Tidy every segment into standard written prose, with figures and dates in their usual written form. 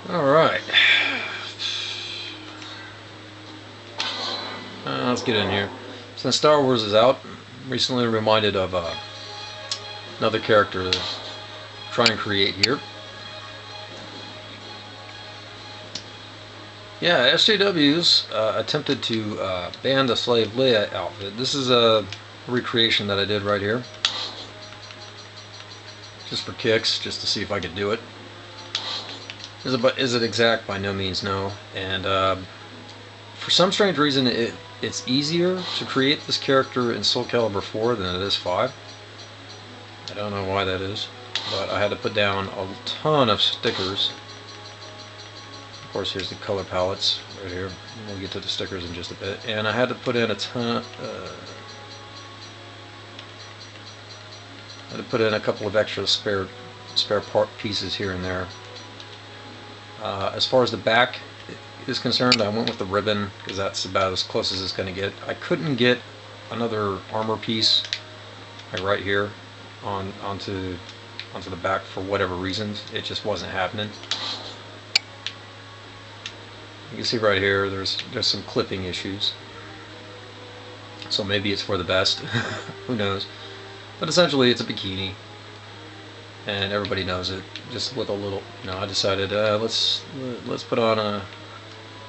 Alright. Let's get in here. Since Star Wars is out, I'm recently reminded of another character to try and create here. Yeah, SJWs attempted to ban the Slave Leia outfit. This is a recreation that I did right here. Just for kicks, just to see if I could do it. Is it exact? By no means no. And for some strange reason, it's easier to create this character in Soul Calibur 4 than it is 5. I don't know why that is, but I had to put down a ton of stickers. Of course, here's the color palettes right here. We'll get to the stickers in just a bit. And I had to put in a ton. I had to put in a couple of extra spare part pieces here and there. As far as the back is concerned, I went with the ribbon because that's about as close as it's going to get. I couldn't get another armor piece like right here onto the back for whatever reasons. It just wasn't happening. You can see right here there's some clipping issues, so maybe it's for the best. Who knows? But essentially it's a bikini, and everybody knows it. Just with a little, I decided let's put on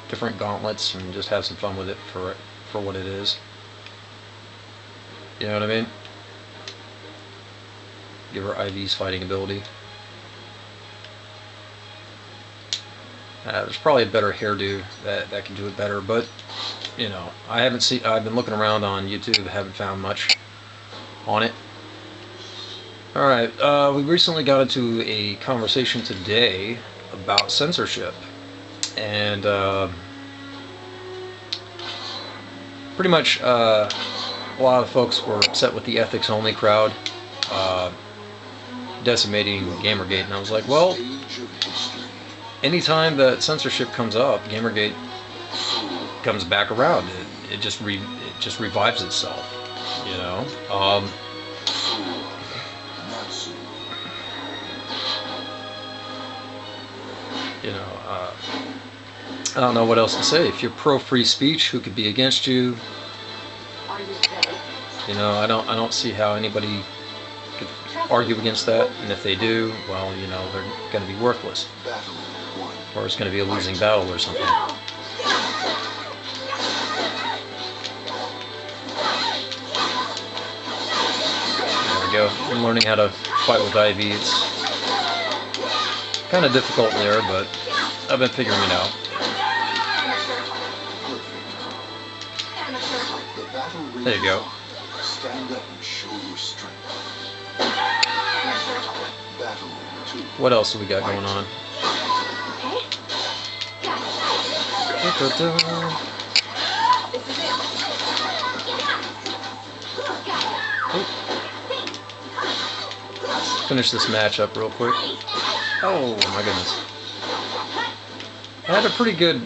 different gauntlets and just have some fun with it for what it is. You know what I mean? Give her Ivy's fighting ability. There's probably a better hairdo that can do it better, but I've been looking around on YouTube, haven't found much on it. Alright, we recently got into a conversation today about censorship, and pretty much a lot of folks were upset with the ethics only crowd decimating Gamergate, and I was like, well, anytime that censorship comes up, Gamergate comes back around. It just revives itself, I don't know what else to say. If you're pro free speech, who could be against you? I don't see how anybody could argue against that, and if they do, well, they're going to be worthless, or it's going to be a losing battle or something. There we go. I'm learning how to fight with Ivy. It's kind of difficult there, but I've been figuring it out. There you go. Stand up and show your strength. What else do we got going on? Let's finish this match up real quick. Oh my goodness. I had a pretty good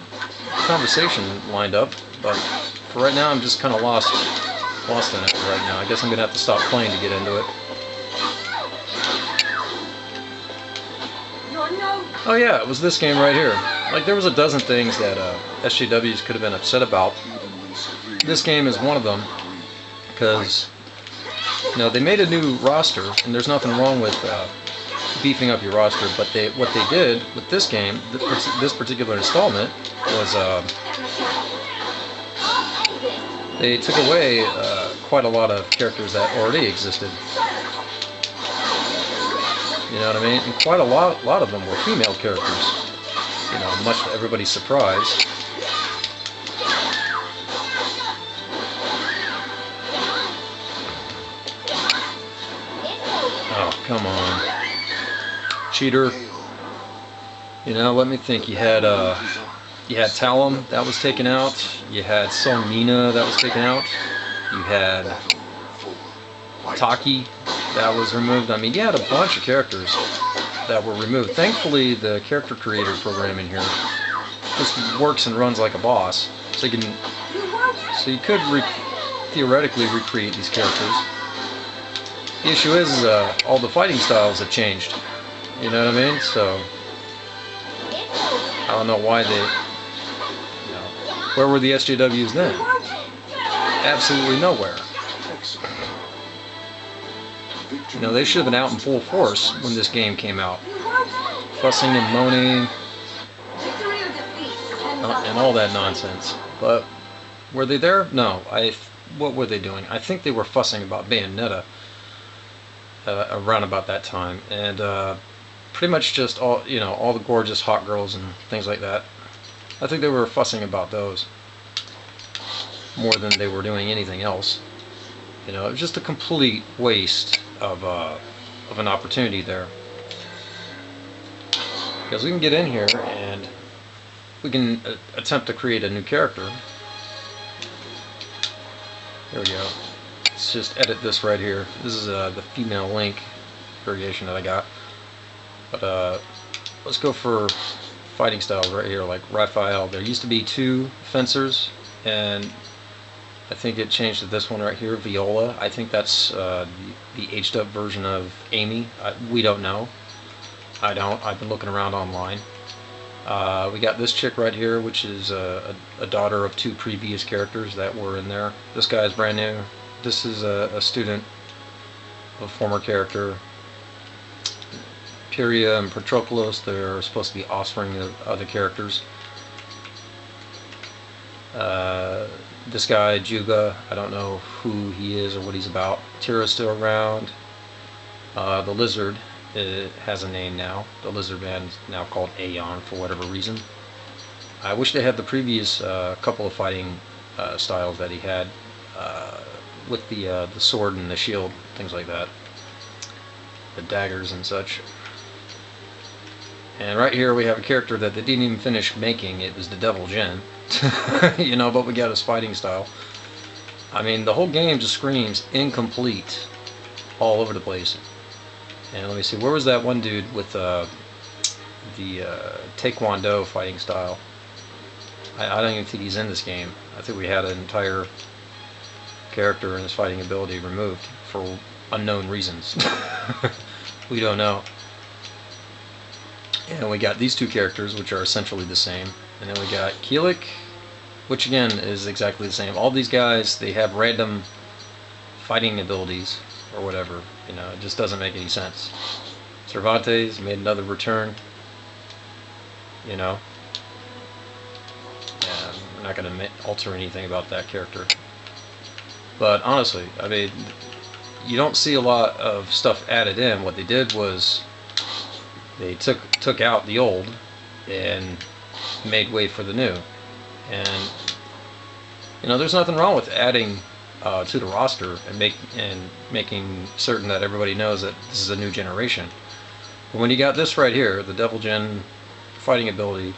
conversation lined up, but for right now I'm just kind of lost in it right now. I guess I'm going to have to stop playing to get into it. Oh yeah, it was this game right here. Like, there was a dozen things that SJWs could have been upset about. This game is one of them, because they made a new roster, and there's nothing wrong with beefing up your roster, but what they did with this game, this particular installment, was they took away quite a lot of characters that already existed. You know what I mean? And quite a lot of them were female characters. Much to everybody's surprise. Oh, come on. Cheater. Let me think. You had Talum, that was taken out. You had Solmina, that was taken out. You had Taki, that was removed. I mean, you had a bunch of characters that were removed. Thankfully, the character creator program in here just works and runs like a boss. So you could theoretically recreate these characters. The issue is all the fighting styles have changed. You know what I mean? So don't know why they, where were the SJWs then? Absolutely nowhere. They should have been out in full force when this game came out. Fussing and moaning and all that nonsense. But were they there? No. What were they doing? I think they were fussing about Bayonetta around about that time, and pretty much just all all the gorgeous hot girls and things like that. I think they were fussing about those more than they were doing anything else. It was just a complete waste of an opportunity there. Because we can get in here and we can attempt to create a new character. There we go. Let's just edit this right here. This is the female Link variation that I got. But let's go for fighting styles right here, like Raphael. There used to be 2 fencers, and I think it changed to this one right here, Viola. I think that's the aged up version of Amy. We don't know. I don't. I've been looking around online. We got this chick right here, which is a daughter of 2 previous characters that were in there. This guy is brand new. This is a student of a former character. Pyria and Patroclus, they're supposed to be offspring of other characters. This guy, Juga, I don't know who he is or what he's about. Tira's still around. The lizard has a name now. The lizard man is now called Aeon for whatever reason. I wish they had the previous couple of fighting styles that he had with the sword and the shield, things like that. The daggers and such. And right here we have a character that they didn't even finish making. It was the Devil Jin. But we got his fighting style. I mean, the whole game just screams incomplete all over the place. And let me see, where was that one dude with the Taekwondo fighting style? I don't even think he's in this game. I think we had an entire character and his fighting ability removed for unknown reasons. We don't know. And we got these 2 characters, which are essentially the same. And then we got Keelik, which again is exactly the same. All these guys, they have random fighting abilities or whatever. It just doesn't make any sense. Cervantes made another return. And we're not going to alter anything about that character. But honestly, I mean, you don't see a lot of stuff added in. What they did was they took out the old and made way for the new. And there's nothing wrong with adding to the roster and making certain that everybody knows that this is a new generation. But when you got this right here, the Devil Jin fighting ability,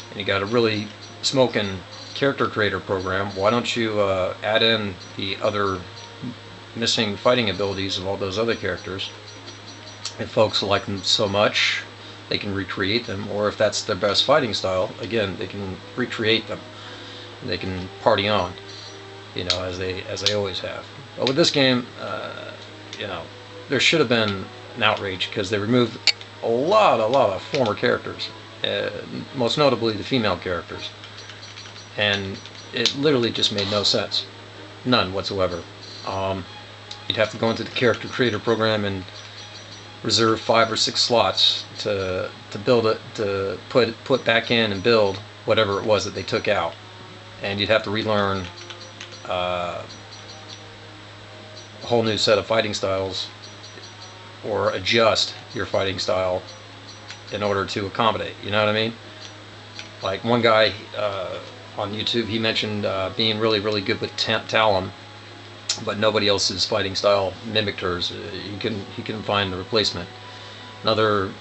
and you got a really smoking character creator program, why don't you add in the other missing fighting abilities of all those other characters? If folks like them so much, they can recreate them, or if that's their best fighting style, again, they can recreate them. And they can party on, as they always have. But with this game, there should have been an outrage because they removed a lot of former characters, most notably the female characters, and it literally just made no sense, none whatsoever. You'd have to go into the character creator program and reserve 5 or 6 slots to build it, to put back in and build whatever it was that they took out, and you'd have to relearn a whole new set of fighting styles, or adjust your fighting style in order to accommodate. You know what I mean? Like one guy on YouTube, he mentioned being really good with Talon, but nobody else's fighting style mimicked hers. He couldn't find the replacement. Another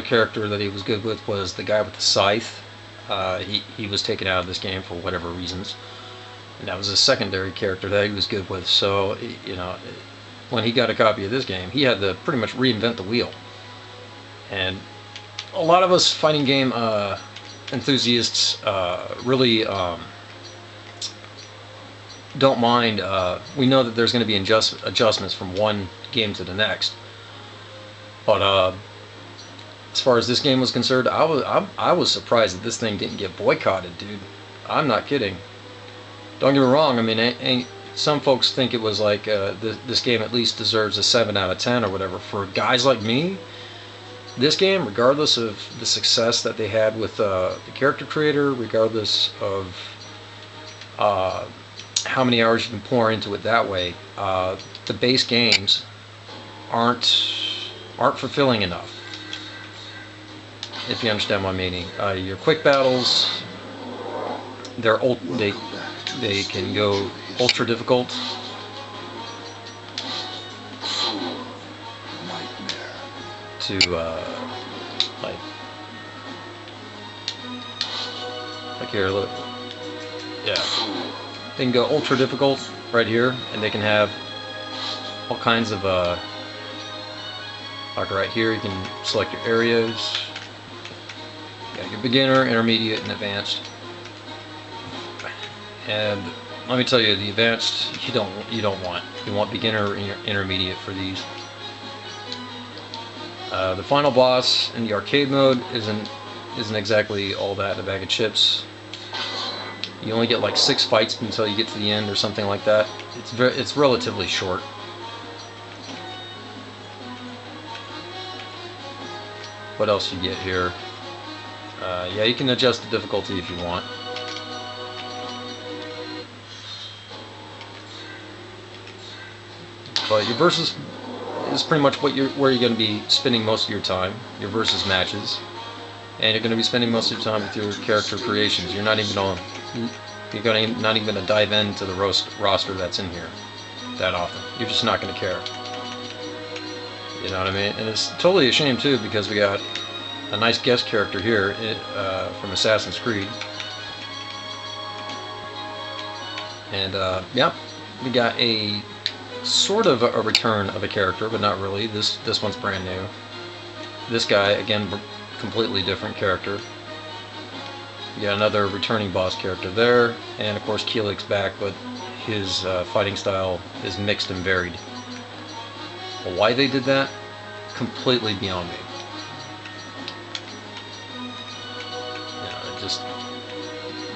character that he was good with was the guy with the scythe. He was taken out of this game for whatever reasons, and that was a secondary character that he was good with. So when he got a copy of this game, he had to pretty much reinvent the wheel. And a lot of us fighting game enthusiasts really don't mind. We know that there's going to be adjustments from one game to the next, but as far as this game was concerned, I was surprised that this thing didn't get boycotted, dude. I'm not kidding. Don't get me wrong. I mean, some folks think it was like this game at least deserves a 7 out of 10 or whatever. For guys like me, this game, regardless of the success that they had with the character creator, regardless of how many hours you can pour into it that way, the base games aren't fulfilling enough. If you understand my meaning, your quick battles, they can go ultra difficult. To like here, look, yeah, they can go ultra difficult right here, and they can have all kinds of like right here, you can select your areas. You got your beginner, intermediate, and advanced. And let me tell you, the advanced you don't want. You want beginner or intermediate for these. The final boss in the arcade mode isn't exactly all that in a bag of chips. You only get like 6 fights until you get to the end or something like that. It's relatively short. What else you get here? Yeah, you can adjust the difficulty if you want. But your versus is pretty much where you're going to be spending most of your time. Your versus matches, and you're going to be spending most of your time with your character creations. You're not even not even going to dive into the roster that's in here that often. You're just not going to care. You know what I mean? And it's totally a shame too, because we got a nice guest character here from Assassin's Creed, and yeah, we got a sort of a return of a character, but not really. This one's brand new. This guy, again, completely different character. You got another returning boss character there, and of course Keelik's back, but his fighting style is mixed and varied. Well, why they did that, completely beyond me. Just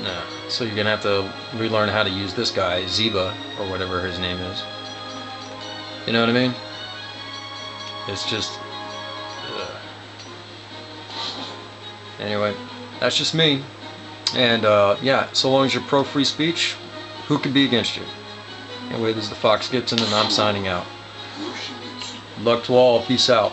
no. So you're gonna have to relearn how to use this guy, Zeba, or whatever his name is. You know what I mean? It's just anyway, that's just me. And yeah, so long as you're pro free speech, who can be against you? Anyway, this is the Fox Gibson, and I'm signing out. Good luck to all. Peace out.